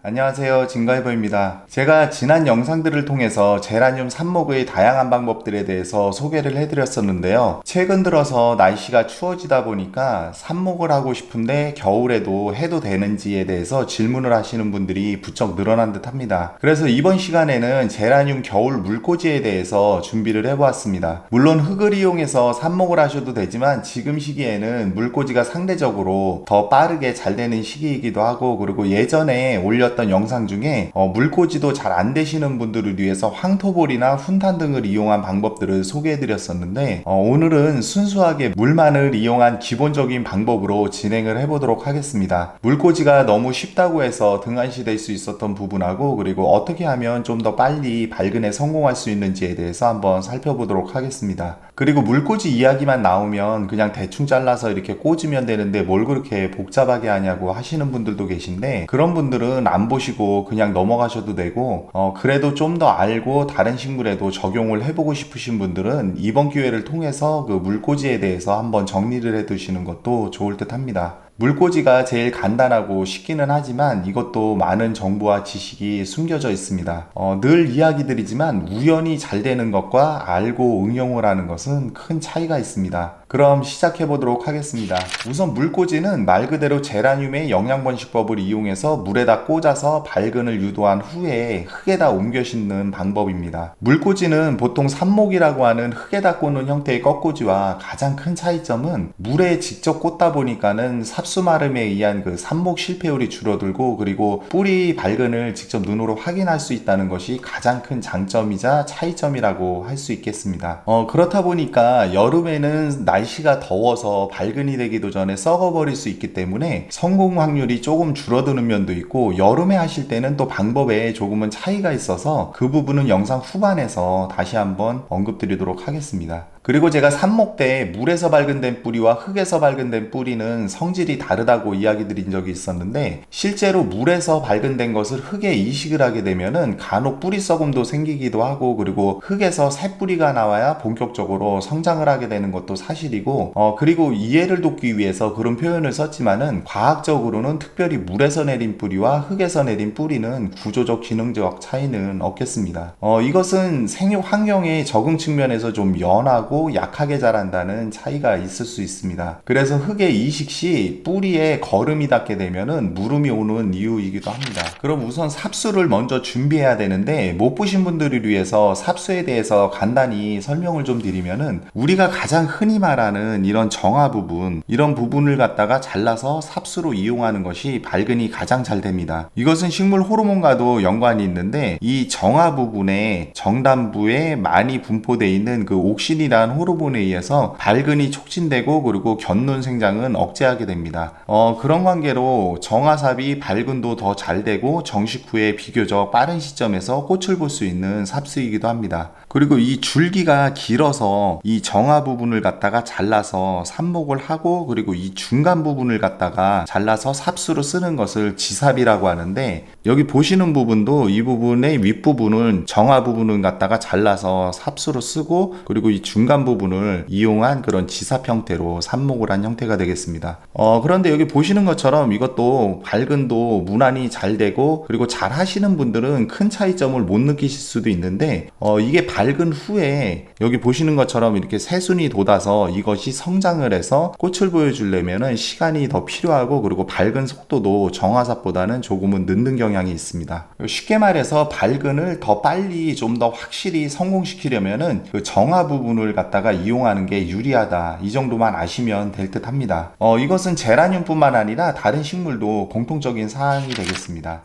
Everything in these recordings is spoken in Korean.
안녕하세요, 진가이버입니다. 제가 지난 영상들을 통해서 제라늄 삽목의 다양한 방법들에 대해서 소개를 해드렸었는데요. 최근 들어서 날씨가 추워지다 보니까 삽목을 하고 싶은데 겨울에도 해도 되는지에 대해서 질문을 하시는 분들이 부쩍 늘어난 듯 합니다. 그래서 이번 시간에는 제라늄 겨울 물꽂이에 대해서 준비를 해보았습니다. 물론 흙을 이용해서 삽목을 하셔도 되지만 지금 시기에는 물꽂이가 상대적으로 더 빠르게 잘 되는 시기이기도 하고, 그리고 예전에 올렸던 영상 중에 물꽂이도 잘 안 되시는 분들을 위해서 황토볼이나 훈탄 등을 이용한 방법들을 소개해 드렸었는데, 오늘은 순수하게 물만을 이용한 기본적인 방법으로 진행을 해보도록 하겠습니다. 물꽂이가 너무 쉽다고 해서 등한시될 수 있었던 부분하고, 그리고 어떻게 하면 좀 더 빨리 발근에 성공할 수 있는지에 대해서 한번 살펴보도록 하겠습니다. 그리고 물꽂이 이야기만 나오면 그냥 대충 잘라서 이렇게 꽂으면 되는데 뭘 그렇게 복잡하게 하냐고 하시는 분들도 계신데, 그런 분들은 안 보시고 그냥 넘어가셔도 되고, 그래도 좀 더 알고 다른 식물에도 적용을 해보고 싶으신 분들은 이번 기회를 통해서 그 물꽂이에 대해서 한번 정리를 해 두시는 것도 좋을 듯 합니다. 물꽂이가 제일 간단하고 쉽기는 하지만 이것도 많은 정보와 지식이 숨겨져 있습니다. 늘 이야기 드리지만 우연히 잘 되는 것과 알고 응용을 하는 것은 큰 차이가 있습니다. 그럼 시작해 보도록 하겠습니다. 우선 물꽂이는 말 그대로 제라늄의 영양번식법을 이용해서 물에다 꽂아서 발근을 유도한 후에 흙에다 옮겨 심는 방법입니다. 물꽂이는 보통 삽목이라고 하는 흙에다 꽂는 형태의 꺾꽂이와 가장 큰 차이점은 물에 직접 꽂다 보니까는 삽수 마름에 의한 그 삽목 실패율이 줄어들고, 그리고 뿌리 발근을 직접 눈으로 확인할 수 있다는 것이 가장 큰 장점이자 차이점이라고 할 수 있겠습니다. 그렇다 보니까 여름에는 날씨가 더워서 발근이 되기도 전에 썩어버릴 수 있기 때문에 성공 확률이 조금 줄어드는 면도 있고, 여름에 하실 때는 또 방법에 조금은 차이가 있어서 그 부분은 영상 후반에서 다시 한번 언급드리도록 하겠습니다. 그리고 제가 삽목 때 물에서 발근된 뿌리와 흙에서 발근된 뿌리는 성질이 다르다고 이야기 드린 적이 있었는데, 실제로 물에서 발근된 것을 흙에 이식을 하게 되면은 간혹 뿌리 썩음도 생기기도 하고, 그리고 흙에서 새 뿌리가 나와야 본격적으로 성장을 하게 되는 것도 사실이고, 그리고 이해를 돕기 위해서 그런 표현을 썼지만은 과학적으로는 특별히 물에서 내린 뿌리와 흙에서 내린 뿌리는 구조적 기능적 차이는 없겠습니다. 이것은 생육 환경의 적응 측면에서 좀 연하고 약하게 자란다는 차이가 있을 수 있습니다. 그래서 흙의 이식 시 뿌리에 거름이 닿게 되면은 물음이 오는 이유이기도 합니다. 그럼 우선 삽수를 먼저 준비해야 되는데, 못 보신 분들을 위해서 삽수에 대해서 간단히 설명을 좀 드리면은, 우리가 가장 흔히 말하는 이런 정화 부분, 이런 부분을 갖다가 잘라서 삽수로 이용하는 것이 발근이 가장 잘 됩니다. 이것은 식물 호르몬과도 연관이 있는데, 이 정화 부분의 정단부에 많이 분포되어 있는 그 옥신이라는 호르몬에 의해서 발근이 촉진되고, 그리고 견눈 생장은 억제하게 됩니다. 그런 관계로 정화삽이 발근도 더 잘 되고 정식 후에 비교적 빠른 시점에서 꽃을 볼 수 있는 삽수이기도 합니다. 그리고 이 줄기가 길어서 이 정화 부분을 갖다가 잘라서 삽목을 하고, 그리고 이 중간 부분을 갖다가 잘라서 삽수로 쓰는 것을 지삽이라고 하는데, 여기 보시는 부분도 이 부분의 윗부분은 정화 부분을 갖다가 잘라서 삽수로 쓰고, 그리고 이 중간 부분을 이용한 그런 지삽 형태로 삽목을 한 형태가 되겠습니다. 그런데 여기 보시는 것처럼 이것도 발근도 무난히 잘 되고, 그리고 잘 하시는 분들은 큰 차이점을 못 느끼실 수도 있는데, 이게 발근 후에 여기 보시는 것처럼 이렇게 새순이 돋아서 이것이 성장을 해서 꽃을 보여주려면 시간이 더 필요하고, 그리고 발근 속도도 정화삽보다는 조금은 늦는 경향이 있습니다. 쉽게 말해서 발근을 더 빨리 좀 더 확실히 성공시키려면은 그 정화 부분을 갖다가 이용하는 게 유리하다, 이 정도만 아시면 될 듯 합니다. 이것은 제라늄뿐만 아니라 다른 식물도 공통적인 사항이 되겠습니다.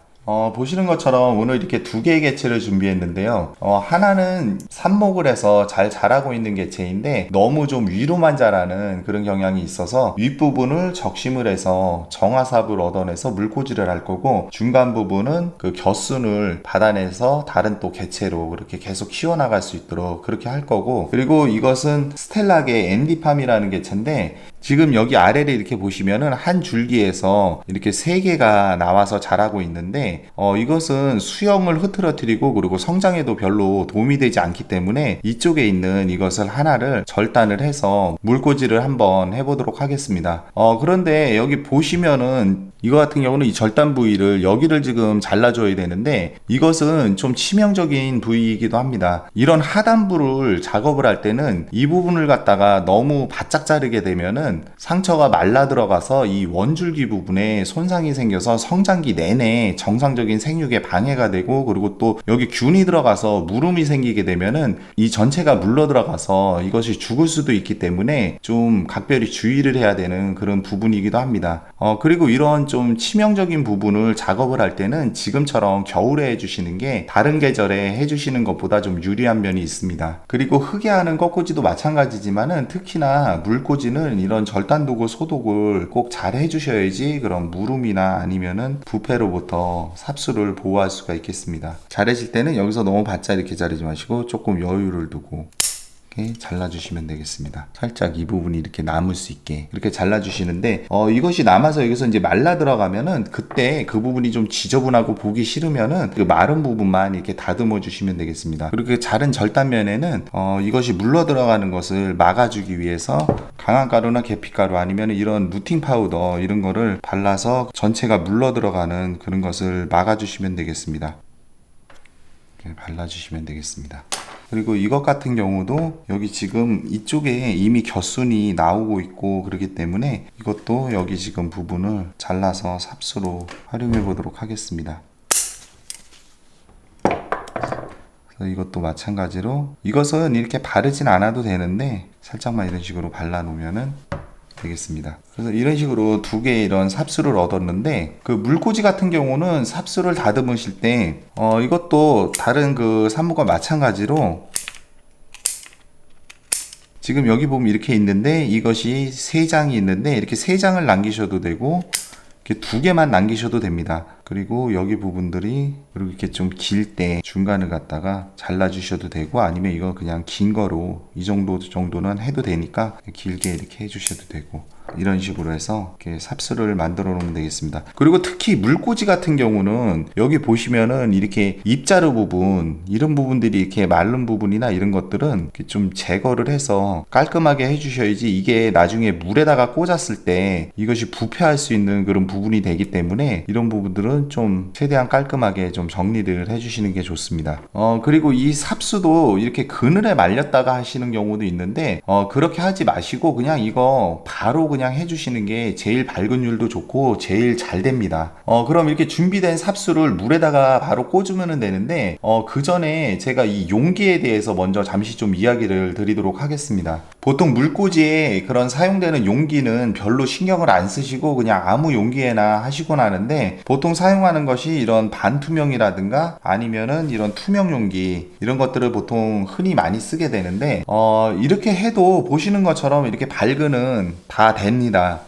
보시는 것처럼 오늘 이렇게 두 개의 개체를 준비했는데요. 하나는 삽목을 해서 잘 자라고 있는 개체인데, 너무 좀 위로만 자라는 그런 경향이 있어서 윗부분을 적심을 해서 정화삽을 얻어내서 물꽂이를 할 거고, 중간 부분은 그 겨순을 받아내서 다른 또 개체로 그렇게 계속 키워나갈 수 있도록 그렇게 할 거고, 그리고 이것은 스텔락의 앤디팜이라는 개체인데, 지금 여기 아래를 이렇게 보시면은 한 줄기에서 이렇게 3개가 나와서 자라고 있는데 이것은 수영을 흐트러뜨리고 그리고 성장에도 별로 도움이 되지 않기 때문에 이쪽에 있는 이것을 하나를 절단을 해서 물꽂이를 한번 해보도록 하겠습니다. 그런데 여기 보시면은 이거 같은 경우는 이 절단 부위를 여기를 지금 잘라줘야 되는데 이것은 좀 치명적인 부위이기도 합니다. 이런 하단부를 작업을 할 때는 이 부분을 갖다가 너무 바짝 자르게 되면은 상처가 말라 들어가서 이 원줄기 부분에 손상이 생겨서 성장기 내내 정상적인 생육에 방해가 되고 그리고 또 여기 균이 들어가서 물음이 생기게 되면은 이 전체가 물러 들어가서 이것이 죽을 수도 있기 때문에 좀 각별히 주의를 해야 되는 그런 부분이기도 합니다. 그리고 이런 좀 치명적인 부분을 작업을 할 때는 지금처럼 겨울에 해주시는 게 다른 계절에 해주시는 것보다 좀 유리한 면이 있습니다. 그리고 흙에 하는 꺾꽂이도 마찬가지지만은 특히나 물꽂이는 이런 절단 도구, 소독을 꼭 잘 해주셔야지 그런 물음이나 아니면은 부패로부터 삽수를 보호할 수가 있겠습니다. 자르실 때는 여기서 너무 바짝 이렇게 자르지 마시고 조금 여유를 두고 이렇게 잘라주시면 되겠습니다. 살짝 이 부분이 이렇게 남을 수 있게 이렇게 잘라주시는데 이것이 남아서 여기서 이제 말라 들어가면은 그때 그 부분이 좀 지저분하고 보기 싫으면은 그 마른 부분만 이렇게 다듬어 주시면 되겠습니다. 그리고 그 자른 절단면에는 이것이 물러 들어가는 것을 막아주기 위해서 강한 가루나 계피가루 아니면 이런 루팅 파우더 이런 거를 발라서 전체가 물러 들어가는 그런 것을 막아주시면 되겠습니다. 이렇게 발라주시면 되겠습니다. 그리고 이것 같은 경우도 여기 지금 이쪽에 이미 곁순이 나오고 있고 그렇기 때문에 이것도 여기 지금 부분을 잘라서 삽수로 활용해 보도록 하겠습니다. 그래서 이것도 마찬가지로 이것은 이렇게 바르진 않아도 되는데 살짝만 이런 식으로 발라 놓으면은 되겠습니다. 그래서 이런 식으로 2개의 이런 삽수를 얻었는데 그 물꽂이 같은 경우는 삽수를 다듬으실 때 이것도 다른 그 산모과 마찬가지로 지금 여기 보면 이렇게 있는데 이것이 3장이 있는데 이렇게 3장을 남기셔도 되고 이렇게 2개만 남기셔도 됩니다. 그리고 여기 부분들이 그리고 이렇게 좀 길 때 중간을 갖다가 잘라 주셔도 되고 아니면 이거 그냥 긴 거로 이 정도는 해도 되니까 길게 이렇게 해 주셔도 되고 이런 식으로 해서 이렇게 삽수를 만들어 놓으면 되겠습니다. 그리고 특히 물꽂이 같은 경우는 여기 보시면은 이렇게 입자루 부분 이런 부분들이 이렇게 마른 부분이나 이런 것들은 이렇게 좀 제거를 해서 깔끔하게 해 주셔야지 이게 나중에 물에다가 꽂았을 때 이것이 부패할 수 있는 그런 부분이 되기 때문에 이런 부분들은 좀 최대한 깔끔하게 좀 정리를 해주시는 게 좋습니다. 그리고 이 삽수도 이렇게 그늘에 말렸다가 하시는 경우도 있는데 그렇게 하지 마시고 그냥 이거 바로 그냥 해주시는 게 제일 발근율도 좋고 제일 잘 됩니다. 그럼 이렇게 준비된 삽수를 물에다가 바로 꽂으면 되는데 그 전에 제가 이 용기에 대해서 먼저 잠시 좀 이야기를 드리도록 하겠습니다. 보통 물꽂이에 그런 사용되는 용기는 별로 신경을 안 쓰시고 그냥 아무 용기에나 하시곤 하는데 보통 사용하는 것이 이런 반투명이라든가 아니면은 이런 투명 용기 이런 것들을 보통 흔히 많이 쓰게 되는데 이렇게 해도 보시는 것처럼 이렇게 발근은 다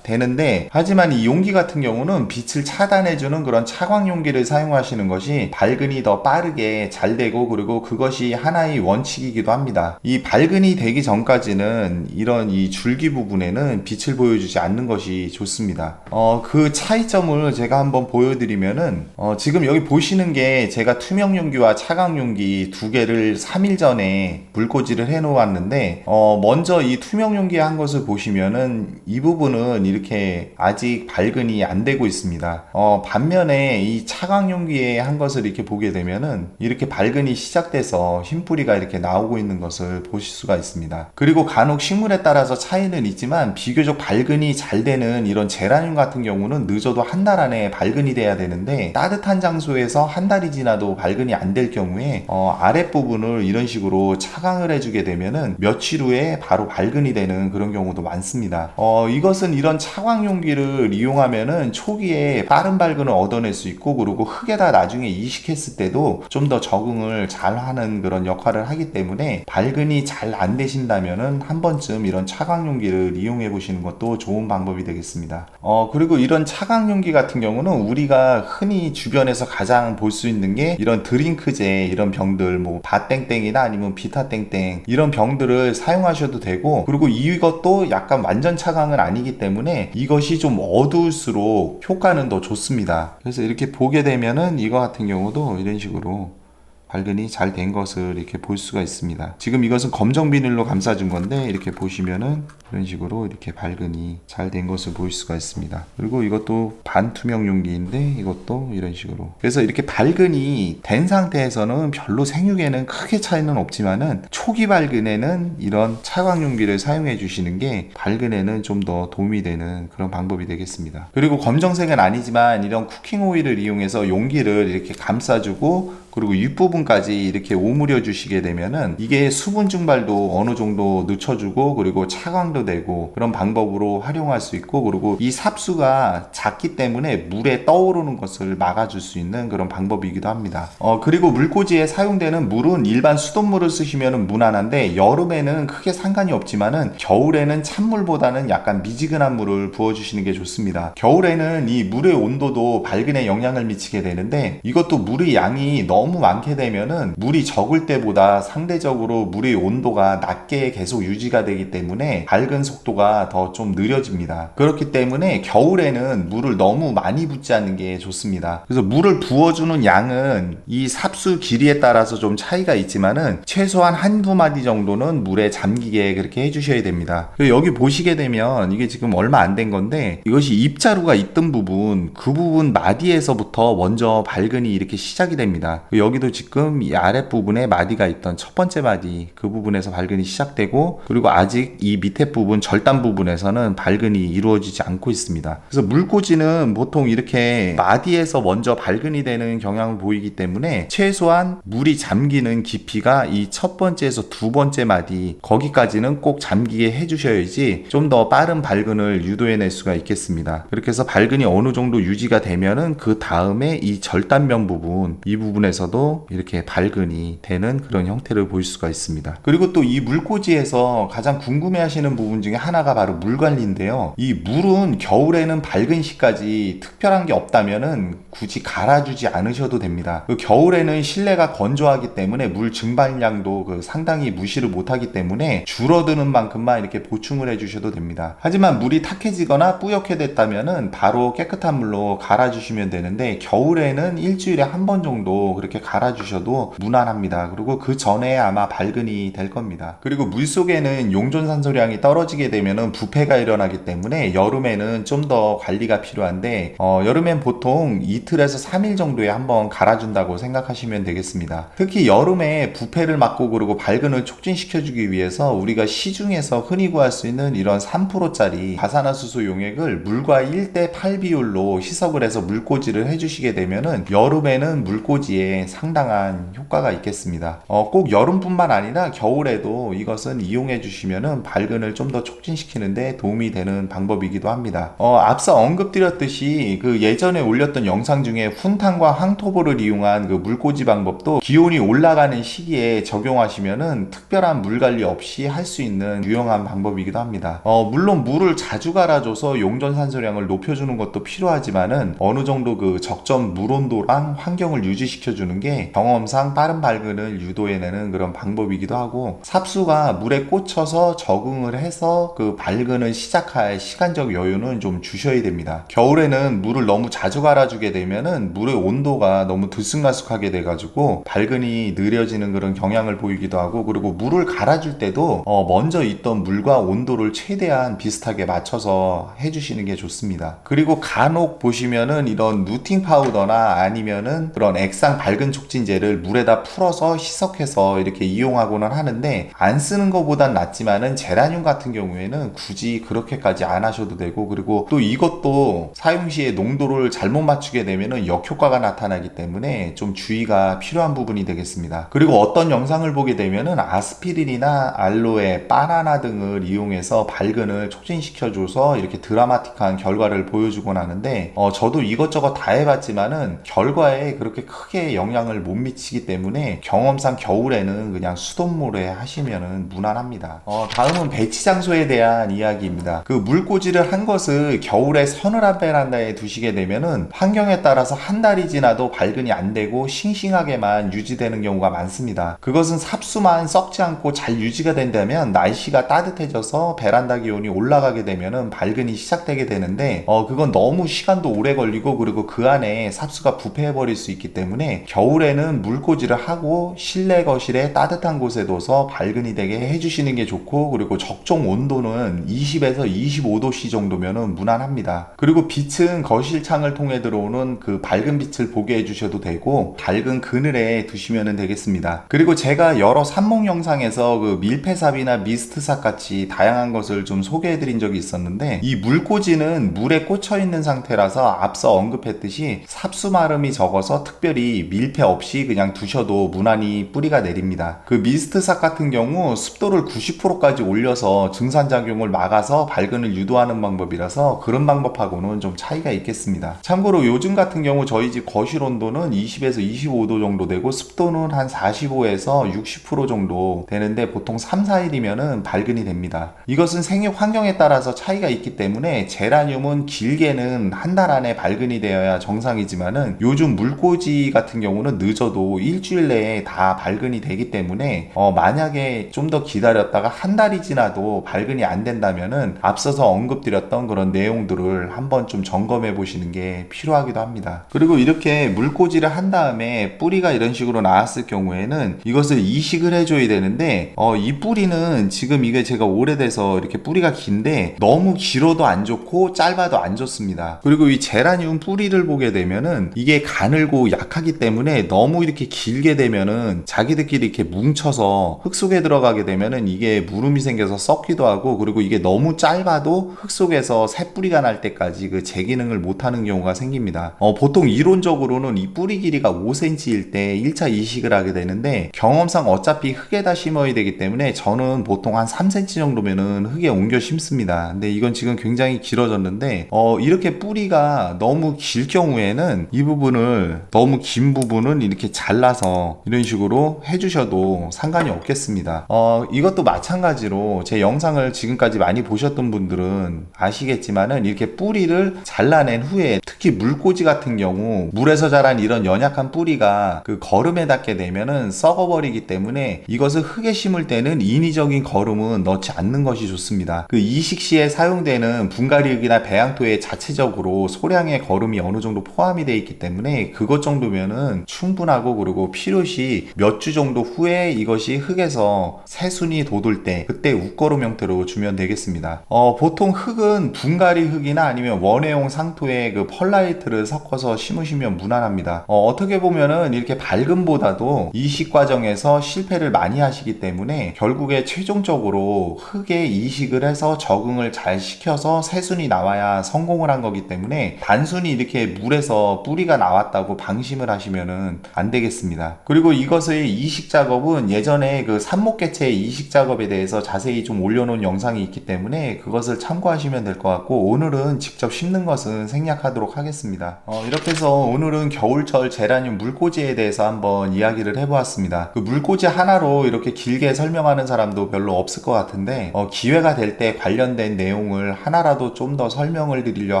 되는데 하지만 이 용기 같은 경우는 빛을 차단해주는 그런 차광 용기를 사용하시는 것이 발근이 더 빠르게 잘 되고 그리고 그것이 하나의 원칙이기도 합니다. 이 발근이 되기 전까지는 이런 이 줄기 부분에는 빛을 보여주지 않는 것이 좋습니다. 그 차이점을 제가 한번 보여드리면은 지금 여기 보시는 게 제가 투명 용기와 차광 용기 2개를 3일 전에 물꽂이를 해 놓았는데 먼저 이 투명 용기에 한 것을 보시면은 이 부분은 이렇게 아직 발근이 안 되고 있습니다. 반면에 이 차광 용기에 한 것을 이렇게 보게 되면은 이렇게 발근이 시작돼서 흰뿌리가 이렇게 나오고 있는 것을 보실 수가 있습니다. 그리고 간혹 식물에 따라서 차이는 있지만 비교적 발근이 잘 되는 이런 제라늄 같은 경우는 늦어도 한 달 안에 발근이 돼야 되는데 따뜻한 장소에서 한 달이 지나도 발근이 안 될 경우에 아랫부분을 이런 식으로 차광을 해주게 되면은 며칠 후에 바로 발근이 되는 그런 경우도 많습니다. 이것은 이런 차광 용기를 이용하면은 초기에 빠른 발근을 얻어낼 수 있고 그리고 흙에다 나중에 이식했을 때도 좀 더 적응을 잘 하는 그런 역할을 하기 때문에 발근이 잘 안 되신다면은 한 번쯤 이런 차광 용기를 이용해 보시는 것도 좋은 방법이 되겠습니다. 그리고 이런 차광 용기 같은 경우는 우리가 흔히 주변에서 가장 볼 수 있는 게 이런 드링크제 이런 병들 뭐 바땡땡이나 아니면 비타땡땡 이런 병들을 사용하셔도 되고 그리고 이것도 약간 완전 차 차광은 아니기 때문에 이것이 좀 어두울수록 효과는 더 좋습니다. 그래서 이렇게 보게 되면은 이거 같은 경우도 이런 식으로 발근이 잘 된 것을 이렇게 볼 수가 있습니다. 지금 이것은 검정 비닐로 감싸준 건데 이렇게 보시면은 이런 식으로 이렇게 발근이 잘 된 것을 볼 수가 있습니다. 그리고 이것도 반투명 용기인데 이것도 이런 식으로. 그래서 이렇게 발근이 된 상태에서는 별로 생육에는 크게 차이는 없지만은 초기 발근에는 이런 차광 용기를 사용해 주시는 게 발근에는 좀 더 도움이 되는 그런 방법이 되겠습니다. 그리고 검정색은 아니지만 이런 쿠킹 오일을 이용해서 용기를 이렇게 감싸주고 그리고 윗부분까지 이렇게 오므려 주시게 되면은 이게 수분 증발도 어느 정도 늦춰주고 그리고 차광도 되고 그런 방법으로 활용할 수 있고 그리고 이 삽수가 작기 때문에 물에 떠오르는 것을 막아줄 수 있는 그런 방법이기도 합니다. 그리고 물꽂이에 사용되는 물은 일반 수돗물을 쓰시면은 무난한데 여름에는 크게 상관이 없지만은 겨울에는 찬물보다는 약간 미지근한 물을 부어주시는 게 좋습니다. 겨울에는 이 물의 온도도 발근에 영향을 미치게 되는데 이것도 물의 양이 너무 많게 되면은 물이 적을 때보다 상대적으로 물의 온도가 낮게 계속 유지가 되기 때문에 발근 속도가 더 좀 느려집니다. 그렇기 때문에 겨울에는 물을 너무 많이 붓지 않는 게 좋습니다. 그래서 물을 부어주는 양은 이 삽수 길이에 따라서 좀 차이가 있지만은 최소한 한두 마디 정도는 물에 잠기게 그렇게 해주셔야 됩니다. 여기 보시게 되면 이게 지금 얼마 안 된 건데 이것이 입자루가 있던 부분 그 부분 마디에서부터 먼저 발근이 이렇게 시작이 됩니다. 여기도 지금 이 아랫부분에 마디가 있던 첫 번째 마디 그 부분에서 발근이 시작되고 그리고 아직 이 밑에 부분 절단 부분에서는 발근이 이루어지지 않고 있습니다. 그래서 물꽂이는 보통 이렇게 마디에서 먼저 발근이 되는 경향을 보이기 때문에 최소한 물이 잠기는 깊이가 이 첫 번째에서 두 번째 마디 거기까지는 꼭 잠기게 해주셔야지 좀 더 빠른 발근을 유도해낼 수가 있겠습니다. 그렇게 해서 발근이 어느 정도 유지가 되면은 그 다음에 이 절단면 부분 이 부분에서도 이렇게 발근이 되는 그런 형태를 볼 수가 있습니다. 그리고 또 이 물꽂이에서 가장 궁금해 하시는 부분 중에 하나가 바로 물 관리인데요. 이 물은 겨울에는 발근 시까지 특별한 게 없다면은 굳이 갈아주지 않으셔도 됩니다. 겨울에는 실내가 건조하기 때문에 물 증발량도 상당히 무시를 못하기 때문에 줄어드는 만큼만 이렇게 보충을 해주셔도 됩니다. 하지만 물이 탁해지거나 뿌옇게 됐다면은 바로 깨끗한 물로 갈아주시면 되는데 겨울에는 일주일에 한 번 정도 그렇게 갈아주셔도 무난합니다. 그리고 그 전에 아마 발근이 될 겁니다. 그리고 물속에는 용존산소량이 떨어지게 되면은 부패가 일어나기 때문에 여름에는 좀 더 관리가 필요한데 여름엔 보통 이틀에서 3일 정도에 한번 갈아준다고 생각하시면 되겠습니다. 특히 여름에 부패를 막고 그리고 발근을 촉진시켜주기 위해서 우리가 시중에서 흔히 구할 수 있는 이런 3%짜리 과산화수소 용액을 물과 1대8 비율로 희석을 해서 물꽂이를 해주시게 되면은 여름에는 물꽂이에 상당한 효과가 있겠습니다. 꼭 여름뿐만 아니라 겨울에도 이것은 이용해 주시면은 발근을 좀 더 촉진시키는데 도움이 되는 방법이기도 합니다. 앞서 언급드렸듯이 그 예전에 올렸던 영상 중에 훈탕과 황토보를 이용한 그 물꽂이 방법도 기온이 올라가는 시기에 적용하시면은 특별한 물 관리 없이 할 수 있는 유용한 방법이기도 합니다. 물론 물을 자주 갈아줘서 용존산소량을 높여주는 것도 필요하지만은 어느 정도 그 적정 물 온도랑 환경을 유지시켜주는 게 경험상 빠른 발근을 유도해내는 그런 방법이기도 하고 삽수가 물에 꽂혀서 적응을 해서 그 발근을 시작할 시간적 여유는 좀 주셔야 됩니다. 겨울에는 물을 너무 자주 갈아주게 되면은 물의 온도가 너무 들쑥날쑥하게 돼가지고 발근이 느려지는 그런 경향을 보이기도 하고 그리고 물을 갈아줄 때도 먼저 있던 물과 온도를 최대한 비슷하게 맞춰서 해주시는 게 좋습니다. 그리고 간혹 보시면은 이런 루팅 파우더나 아니면은 그런 액상 발근 촉진제를 물에다 풀어서 희석해서 이렇게 이용하고는 하는데 안 쓰는 것보단 낫지만은 제라늄 같은 경우에는 굳이 그렇게까지 안 하셔도 되고 그리고 또 이것도 사용 시에 농도를 잘못 맞추게 되면은 역효과가 나타나기 때문에 좀 주의가 필요한 부분이 되겠습니다. 그리고 어떤 영상을 보게 되면은 아스피린이나 알로에, 바나나 등을 이용해서 발근을 촉진시켜줘서 이렇게 드라마틱한 결과를 보여주곤 하는데 저도 이것저것 다 해봤지만은 결과에 그렇게 크게 영향을 영향을 못 미치기 때문에 경험상 겨울에는 그냥 수돗물에 하시면은 무난합니다. 다음은 배치 장소에 대한 이야기입니다. 그 물꽂이를 한 것을 겨울에 서늘한 베란다에 두시게 되면은 환경에 따라서 한 달이 지나도 발근이 안 되고 싱싱하게만 유지되는 경우가 많습니다. 그것은 삽수만 썩지 않고 잘 유지가 된다면 날씨가 따뜻해져서 베란다 기온이 올라가게 되면은 발근이 시작되게 되는데 그건 너무 시간도 오래 걸리고 그리고 그 안에 삽수가 부패해 버릴 수 있기 때문에 겨울에는 물꽂이를 하고 실내 거실에 따뜻한 곳에 둬서 발근이 되게 해주시는 게 좋고, 그리고 적정 온도는 20에서 25도씨 정도면은 무난합니다. 그리고 빛은 거실 창을 통해 들어오는 그 밝은 빛을 보게 해주셔도 되고 밝은 그늘에 두시면 되겠습니다. 그리고 제가 여러 삽목 영상에서 그 밀폐삽이나 미스트삽 같이 다양한 것을 좀 소개해 드린 적이 있었는데, 이 물꽂이는 물에 꽂혀 있는 상태라서 앞서 언급했듯이 삽수 마름이 적어서 특별히 밀폐 없이 그냥 두셔도 무난히 뿌리가 내립니다. 그 미스트삽 같은 경우 습도를 90%까지 올려서 증산작용을 막아서 발근을 유도하는 방법이라서 그런 방법하고는 좀 차이가 있겠습니다. 참고로 요즘 같은 경우 저희 집 거실 온도는 20에서 25도 정도 되고 습도는 한 45에서 60% 정도 되는데 보통 3, 4일이면은 발근이 됩니다. 이것은 생육 환경에 따라서 차이가 있기 때문에 제라늄은 길게는 한 달 안에 발근이 되어야 정상이지만은 요즘 물꽂이 같은 경우는 늦어도 일주일 내에 다 발근이 되기 때문에 만약에 좀 더 기다렸다가 한 달이 지나도 발근이 안 된다면은 앞서서 언급드렸던 그런 내용들을 한번 좀 점검해 보시는 게 필요하기도 합니다. 그리고 이렇게 물꽂이를 한 다음에 뿌리가 이런 식으로 나왔을 경우에는 이것을 이식을 해줘야 되는데 이 뿌리는 지금 이게 제가 오래돼서 이렇게 뿌리가 긴데 너무 길어도 안 좋고 짧아도 안 좋습니다. 그리고 이 제라늄 뿌리를 보게 되면은 이게 가늘고 약하기 때문에 너무 이렇게 길게 되면은 자기들끼리 이렇게 뭉쳐서 흙 속에 들어가게 되면은 이게 무름이 생겨서 썩기도 하고, 그리고 이게 너무 짧아도 흙 속에서 새 뿌리가 날 때까지 그 재기능을 못하는 경우가 생깁니다. 보통 이론적으로는 이 뿌리 길이가 5cm일 때 1차 이식을 하게 되는데 경험상 어차피 흙에다 심어야 되기 때문에 저는 보통 한 3cm 정도면은 흙에 옮겨 심습니다. 근데 이건 지금 굉장히 길어졌는데 이렇게 뿌리가 너무 길 경우에는 이 부분을, 너무 긴 부분은 이렇게 잘라서 이런 식으로 해주셔도 상관이 없겠습니다. 이것도 마찬가지로 제 영상을 지금까지 많이 보셨던 분들은 아시겠지만은 이렇게 뿌리를 잘라낸 후에 특히 물꽂이 같은 경우 물에서 자란 이런 연약한 뿌리가 그 거름에 닿게 되면은 썩어버리기 때문에 이것을 흙에 심을 때는 인위적인 거름은 넣지 않는 것이 좋습니다. 그 이식 시에 사용되는 분갈이흙이나 배양토에 자체적으로 소량의 거름이 어느 정도 포함이 되어 있기 때문에 그것 정도면은 충분하고, 그리고 필요시 몇 주 정도 후에 이것이 흙에서 새순이 돋을 때 그때 웃거름 형태로 주면 되겠습니다. 보통 흙은 분갈이 흙이나 아니면 원해용 상토에 그 펄라이트를 섞어서 심으시면 무난합니다. 어떻게 보면은 이렇게 발근보다도 이식 과정에서 실패를 많이 하시기 때문에 결국에 최종적으로 흙에 이식을 해서 적응을 잘 시켜서 새순이 나와야 성공을 한 거기 때문에 단순히 이렇게 물에서 뿌리가 나왔다고 방심을 하시면은 안 되겠습니다. 그리고 이것의 이식 작업은 예전에 그 삽목개체 이식 작업에 대해서 자세히 좀 올려놓은 영상이 있기 때문에 그것을 참고하시면 될 것 같고, 오늘은 직접 심는 것은 생략하도록 하겠습니다. 이렇게 해서 오늘은 겨울철 제라늄 물꽂이에 대해서 한번 이야기를 해보았습니다. 그 물꽂이 하나로 이렇게 길게 설명하는 사람도 별로 없을 것 같은데 기회가 될 때 관련된 내용을 하나라도 좀 더 설명을 드리려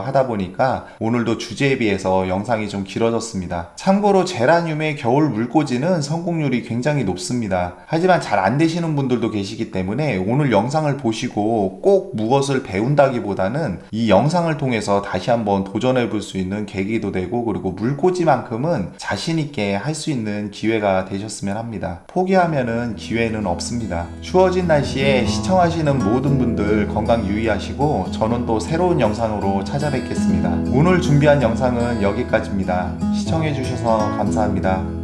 하다 보니까 오늘도 주제에 비해서 영상이 좀 길어졌습니다. 참고로 제라늄의 겨울 물꽂이는 성공률이 굉장히 높습니다. 하지만 잘 안 되시는 분들도 계시기 때문에 오늘 영상을 보시고 꼭 무엇을 배운다기보다는 이 영상을 통해서 다시 한번 도전해 볼 수 있는 계기도 되고, 그리고 물꽂이만큼은 자신 있게 할 수 있는 기회가 되셨으면 합니다. 포기하면은 기회는 없습니다. 추워진 날씨에 시청하시는 모든 분들 건강 유의하시고 저는 또 새로운 영상으로 찾아뵙겠습니다. 오늘 준비한 영상은 여기까지입니다. 시청해 주셔서 감사합니다.